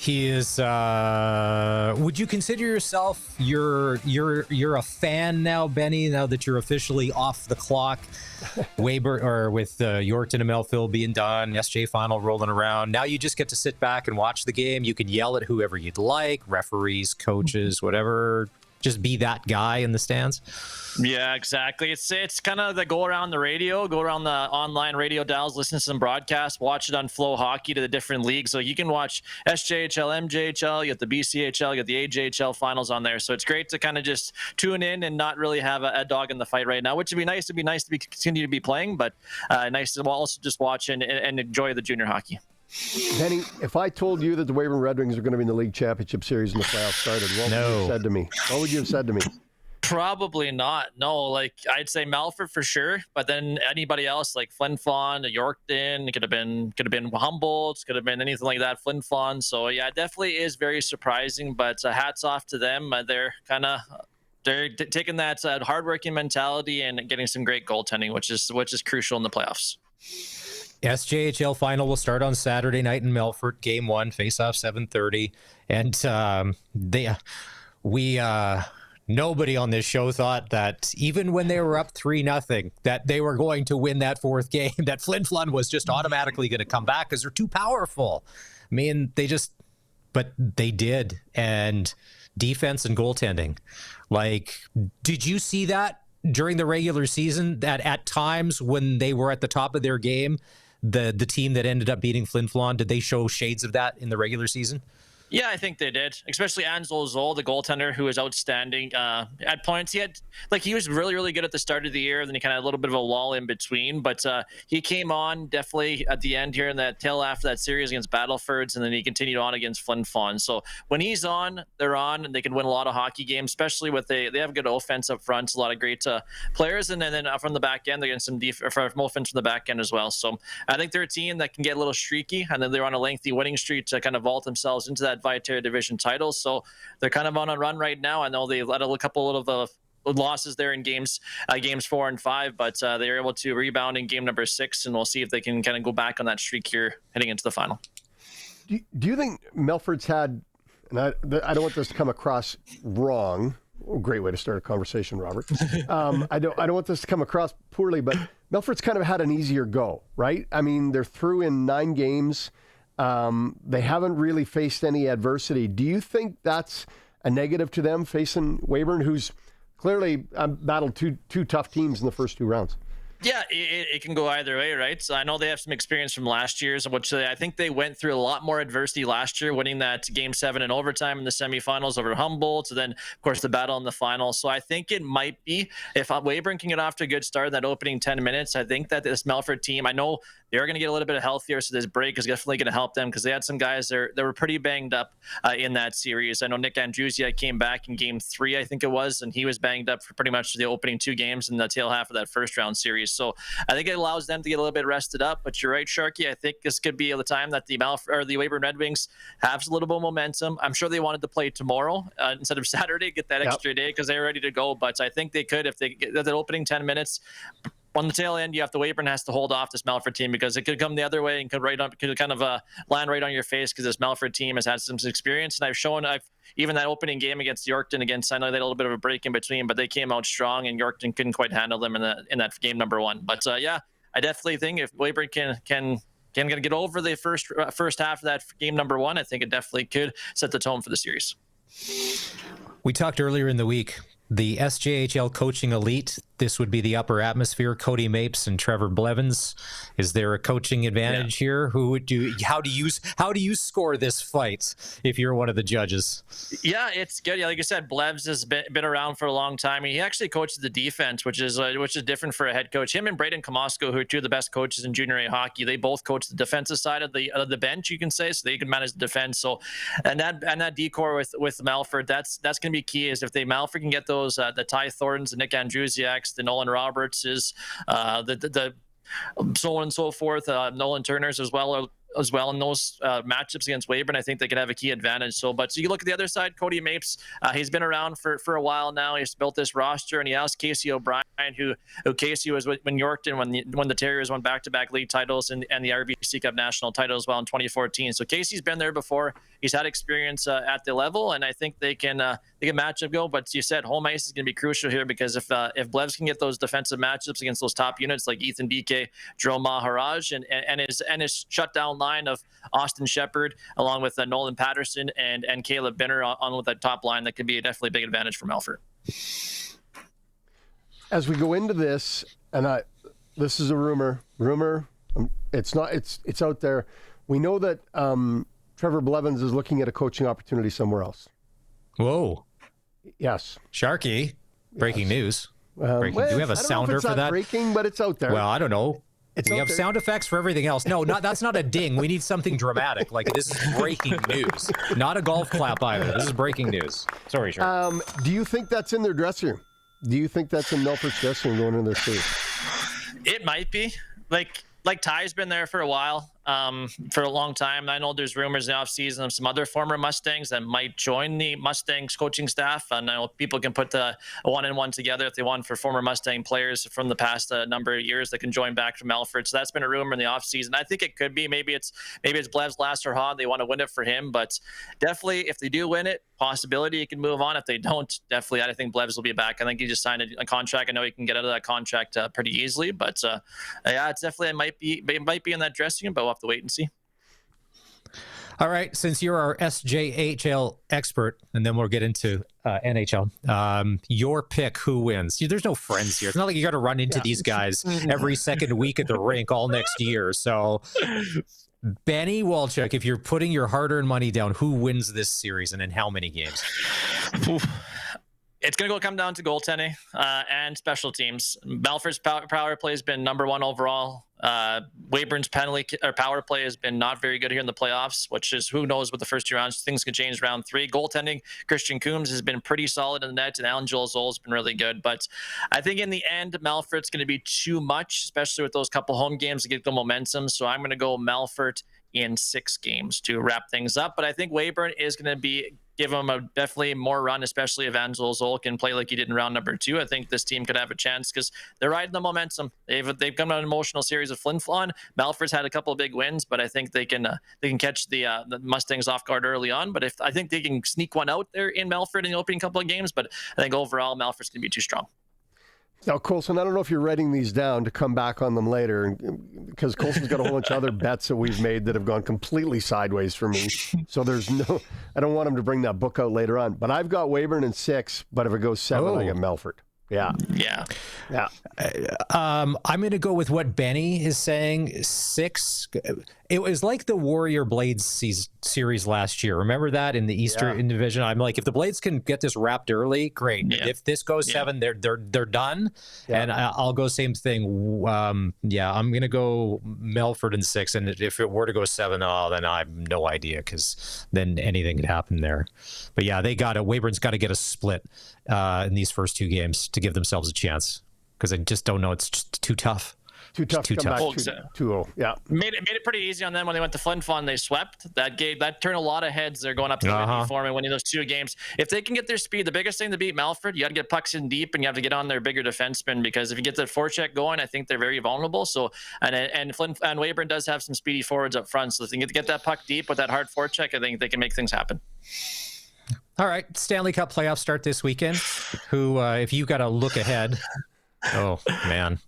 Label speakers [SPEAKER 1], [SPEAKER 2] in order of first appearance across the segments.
[SPEAKER 1] He is. Would you consider yourself you're a fan now, Benny? Now that you're officially off the clock, Weyburn or with Yorkton and Melville being done, SJ final rolling around. Now you just get to sit back and watch the game. You can yell at whoever you'd like, referees, coaches, whatever. Just be that guy in the stands.
[SPEAKER 2] Yeah, exactly. It's kind of the go around the radio, go around the online radio dials, listen to some broadcasts, watch it on Flow Hockey to the different leagues. So you can watch SJHL, MJHL, you get the BCHL, you get the AJHL finals on there. So it's great to kind of just tune in and not really have a dog in the fight right now, which would be nice. It'd be nice to continue to be playing, but nice to also just watch and enjoy the junior hockey.
[SPEAKER 3] Benny, if I told you that the Weyburn Red Wings are going to be in the League Championship Series and the playoffs started, what would you have said to me? What would you have said to me?
[SPEAKER 2] Probably not. No, like I'd say Melfort for sure, but then anybody else like Flin Flon, Yorkton, it could have been Humboldt, could have been anything like that, Flin Flon. So yeah, it definitely is very surprising, but hats off to them. They're taking that hardworking mentality and getting some great goaltending, which is crucial in the playoffs.
[SPEAKER 1] SJHL final will start on Saturday night in Melfort. Game 1, face-off 7:30, and nobody on this show thought that even when they were up 3-0, that they were going to win that fourth game. That Flin Flon was just automatically going to come back because they're too powerful. I mean, but they did, and defense and goaltending. Like, did you see that during the regular season? That at times when they were at the top of their game, the team that ended up beating Flin Flon, did they show shades of that in the regular season?
[SPEAKER 2] Yeah, I think they did, especially Ansel Zoll, the goaltender, who was outstanding at points. He was really, really good at the start of the year, then he kind of had a little bit of a lull in between, but he came on definitely at the end here in that tail after that series against Battlefords, and then he continued on against Flin Flon. So when he's on, they're on, and they can win a lot of hockey games, especially with they have good offense up front, a lot of great players, and then from the back end, they're getting some from offense from the back end as well. So I think they're a team that can get a little streaky, and then they're on a lengthy winning streak to kind of vault themselves into that Viaterra division title. So they're kind of on a run right now. I know they let a couple of losses there in games 4 and 5, but they were able to rebound in game number 6, and we'll see if they can kind of go back on that streak here heading into the final.
[SPEAKER 3] Do you think Melfort's had, and I don't want this to come across wrong. Great way to start a conversation, Robert. I don't want this to come across poorly, but Melfort's kind of had an easier go, right? I mean, they're through in 9 games. They haven't really faced any adversity. Do you think that's a negative to them facing Weyburn, who's clearly battled two tough teams in the first 2 rounds?
[SPEAKER 2] Yeah, it can go either way, right? So I know they have some experience from last year's, which I think they went through a lot more adversity last year, winning that Game 7 in overtime in the semifinals over Humboldt, and then, of course, the battle in the final. So I think it might be, if Weyburn can get off to a good start in that opening 10 minutes, I think that this Melfort team, I know they're going to get a little bit healthier, so this break is definitely going to help them because they had some guys that were pretty banged up in that series. I know Nick Andruzia came back in Game 3, I think it was, and he was banged up for pretty much the opening 2 games in the tail half of that first round series. So I think it allows them to get a little bit rested up. But you're right, Sharky. I think this could be the time that the Weyburn Red Wings have a little bit of momentum. I'm sure they wanted to play tomorrow instead of Saturday, get that extra day because they're ready to go. But I think they could if they get that opening 10 minutes. On the tail end, Weyburn has to hold off this Melfort team because it could come the other way and could kind of land right on your face because this Melfort team has had some experience. And even that opening game against Yorkton, I know they had a little bit of a break in between, but they came out strong and Yorkton couldn't quite handle them in that game number 1. But I definitely think if Weyburn can get over the first half of that game number 1, I think it definitely could set the tone for the series.
[SPEAKER 1] We talked earlier in the week, the SJHL coaching elite, this would be the upper atmosphere, Cody Mapes and Trevor Blevins. Is there a coaching advantage here? How do you score this fight if you're one of the judges? Yeah,
[SPEAKER 2] it's good. Yeah, like I said, Blevs has been around for a long time. He actually coached the defense, which is different for a head coach. Him and Braden Komosko, who are 2 of the best coaches in junior A hockey, they both coach the defensive side of the bench, you can say, so they can manage the defense. So and that decor with Melfort, that's going to be key. Is if Melfort can get those the Ty Thorntons, the Nick Andrusiaks, the Nolan Roberts, the so on and so forth, Nolan Turners as well in those matchups against Weyburn. I think they could have a key advantage. So you look at the other side, Cody Mapes, he's been around for a while now. He's built this roster, and he has Casey O'Brien, who Casey was when Yorkton, when the Terriers won back-to-back league titles and the RBC Cup national title as well in 2014. So Casey's been there before. He's had experience at the level, and I think they can match up go. But you said home ice is going to be crucial here, because if Blevs can get those defensive matchups against those top units like Ethan Dike, Joe Maharaj, and his shutdown line of Austin Shepard, along with Nolan Patterson and Caleb Binner on with that top line, that could be a definitely big advantage for Melfort.
[SPEAKER 3] As we go into this, and this is a rumor. It's not. It's out there. We know that Trevor Blevins is looking at a coaching opportunity somewhere else.
[SPEAKER 1] Whoa.
[SPEAKER 3] Yes.
[SPEAKER 1] Sharky. Breaking news. Do we have a sounder for that?
[SPEAKER 3] Breaking, but it's out there.
[SPEAKER 1] Well, I don't know. We have
[SPEAKER 3] there.
[SPEAKER 1] sound effects for everything else. No, that's not a ding. We need something dramatic. Like, this is breaking news. Not a golf clap either. This is breaking news. Sorry, Shark.
[SPEAKER 3] Do you think that's in their dressing room? Do you think that's in Melfort's dressing room going into their series?
[SPEAKER 2] It might be. Like Ty's been there for a while, for a long time. I know there's rumors in the offseason of some other former Mustangs that might join the Mustangs coaching staff. And I know people can put a one-and-one together if they want for former Mustang players from the past number of years that can join back from Melfort. So that's been a rumor in the offseason. I think it could be. Maybe it's Blev's last hurrah. They want to win it for him. But definitely, if they do win it, possibility he can move on. If they don't, definitely, I think Blevs will be back. I think he just signed a contract. I know he can get out of that contract pretty easily. But yeah, it's definitely it might be in that dressing room, but we'll have to wait and see.
[SPEAKER 1] All right, since you're our SJHL expert, and then we'll get into NHL, your pick, who wins? There's no friends here. It's not like you got to run into these guys every second week at the rink all next year. So, Benny Walchuk, if you're putting your hard-earned money down, who wins this series and in how many games?
[SPEAKER 2] It's going to come down to goaltending and special teams. Melfort's power play has been number one overall. Weyburn's power play has been not very good here in the playoffs, which is, who knows, with the first two rounds, things could change round three. Goaltending, Christian Coombs has been pretty solid in the net, and Alan Joel Zoll has been really good. But I think in the end, Melfort's going to be too much, especially with those couple home games to get the momentum. So I'm going to go Melfort in 6 games to wrap things up. But I think Weyburn is going to give him a definitely more run, especially if Angelo Zoll can play like he did in round number 2. I think this team could have a chance because they're riding the momentum. They've come on an emotional series of Flin Flon. Melfort's had a couple of big wins, but I think they can catch the Mustangs off guard early on. But I think they can sneak one out there in Melfort in the opening couple of games, but I think overall Melfort's going to be too strong.
[SPEAKER 3] Now, Colson, I don't know if you're writing these down to come back on them later, because Colson's got a whole bunch of other bets that we've made that have gone completely sideways for me. So I don't want him to bring that book out later on. But I've got Weyburn in 6, but if it goes 7, I get Melfort. Yeah.
[SPEAKER 1] I'm going to go with what Benny is saying. 6. It was like the Warrior Blades series last year. Remember that in the Eastern Division? I'm like, if the Blades can get this wrapped early, great. Yeah. If this goes 7, they're done. Yeah. And I'll go same thing. I'm going to go Melfort in 6. And if it were to go 7, then I have no idea, because then anything could happen there. But yeah, Weyburn's got to get a split in these first 2 games to give themselves a chance, because I just don't know. It's just too tough.
[SPEAKER 3] Too tough to come back 2-0. Yeah.
[SPEAKER 2] Made it pretty easy on them when they went to Flin Flon. They swept that game. That turned a lot of heads. They're going up to the Whitney Forum and winning those 2 games. If they can get their speed, the biggest thing to beat Melfort, you got to get pucks in deep, and you have to get on their bigger defensemen, because if you get the forecheck going, I think they're very vulnerable. So and Weyburn does have some speedy forwards up front. So if they can get that puck deep with that hard forecheck, I think they can make things happen.
[SPEAKER 1] All right, Stanley Cup playoffs start this weekend. Who, if you got to look ahead, oh man,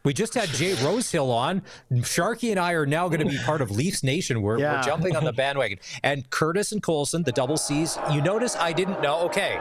[SPEAKER 1] we just had Jay Rosehill on. Sharky and I are now going to be part of Leafs Nation. We're jumping on the bandwagon. And Curtis and Colson, the double C's. You notice I didn't know. Okay,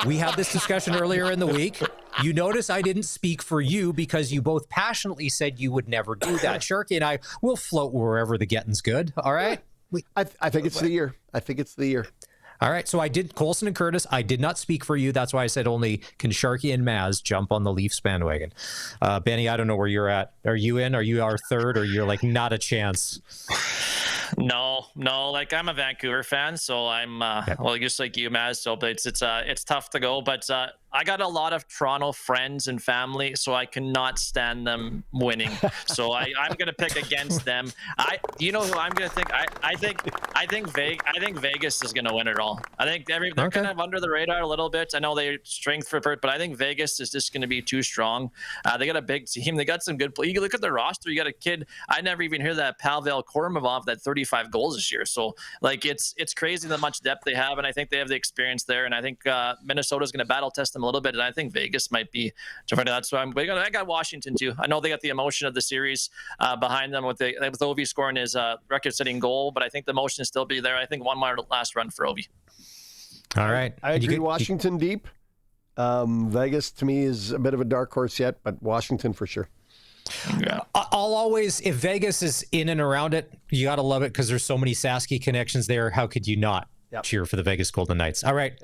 [SPEAKER 1] we had this discussion earlier in the week. You notice I didn't speak for you because you both passionately said you would never do that. Sharky and I will float wherever the getting's good. All right.
[SPEAKER 3] I think it's the year.
[SPEAKER 1] All right, so Colson and Curtis, I did not speak for you. That's why I said only can Sharky and Maz jump on the Leafs bandwagon. Benny, I don't know where you're at. Are you in? Are you our third, or you're like, not a chance?
[SPEAKER 2] No. Like, I'm a Vancouver fan, so I'm well, just like you, Maz. So it's tough to go, but I got a lot of Toronto friends and family, so I cannot stand them winning. So I'm gonna pick against them. You know who I'm gonna think? I think Vegas is gonna win it all. I think they're kind of under the radar a little bit. I know they're strength for Perth, but I think Vegas is just gonna be too strong. They got a big team. They got some good play. You look at their roster. You got a kid. I never even hear that Pavel Kormavov that 35 goals this year. So like it's crazy how much depth they have, and I think they have the experience there. And I think Minnesota's gonna battle test them a little bit, and I think Vegas might be different. That's why I'm big on. I got Washington too. I know they got the emotion of the series behind them with Ovi scoring his record-setting goal, but I think the emotion will still be there. I think one more last run for Ovi.
[SPEAKER 1] All right,
[SPEAKER 3] I agree. Washington deep. Vegas to me is a bit of a dark horse yet, but Washington for sure.
[SPEAKER 1] Yeah. I'll always, if Vegas is in and around it, you got to love it because there's so many Sasky connections there. How could you not cheer for the Vegas Golden Knights? All right.